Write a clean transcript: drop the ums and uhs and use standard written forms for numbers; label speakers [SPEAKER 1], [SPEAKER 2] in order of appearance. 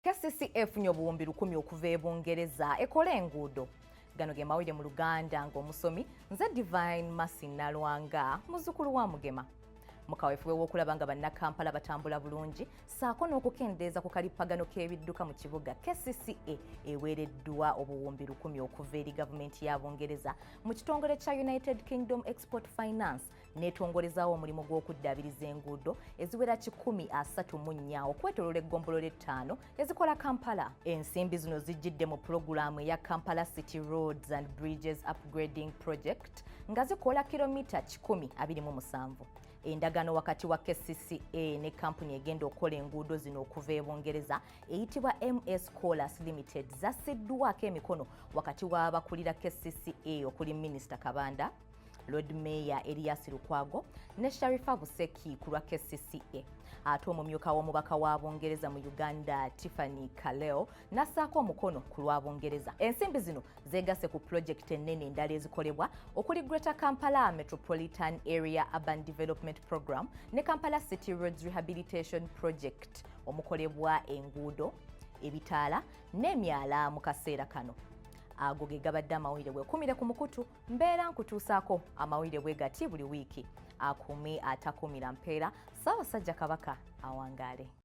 [SPEAKER 1] KCCA efunye obuwumbi 1,000 okuva e Bungereza ekola enguudo. Gano ge mawulire mu Luganda ng'omusomi nze Divine Masinalwanga muzzukulu wa Mugema. Mukaweefube w'okulaba nga bannakampala batambula bulungi ssaako n'okukendeeza ku kalippagano k'ebidduka mu kibuga KCCA eweereddwa obuwumbi 1,000 okuva eri gavumenti ya Bungereza mu kitongole kya United Kingdom Export Finance n'etongolezaawo omulimu gw'okuddaabiriza enguudo eziwera 134 okwetooloola eggombolola 5 ezikola Kampala. Ensimbi zino zijjidde mu pulogulaamu eya Kampala City Roads and Bridges Upgrading Project nga zikola kilomita 127. Endagaano wakati wa KCCA ne kampuni egenda okukola enguudo zino okuva e Bungereza eyitibwa MS Colas Limited zassiddwako emikono wakati w'abakulira KCCA okuli Minisita Kabanda, Lord Mayor Erias Lukwago ne Sharifa Buseki ku lwa KCCA. Ate omumyuka w'omubaka wa Bungereza mu Uganda Tiffany Kaleo n'assaako omukono ku lwa Bungereza. Ensimbi zino zeegasse ku pulojekiti ennene endala ezikolebwa okuli Greater Kampala Metropolitan Area Urban Development Program ne Kampala City Roads Rehabilitation Project omukolebwa enguudo, ebitaala n'emyala mu kaseera kano. Ago ge gabadde amawulire weekumire ku mukutu mbeera nkutuusaako amawulire bwe gati buli wiiki. Akume atakumira mpeera Ssaabasajja Kabaka awangaale.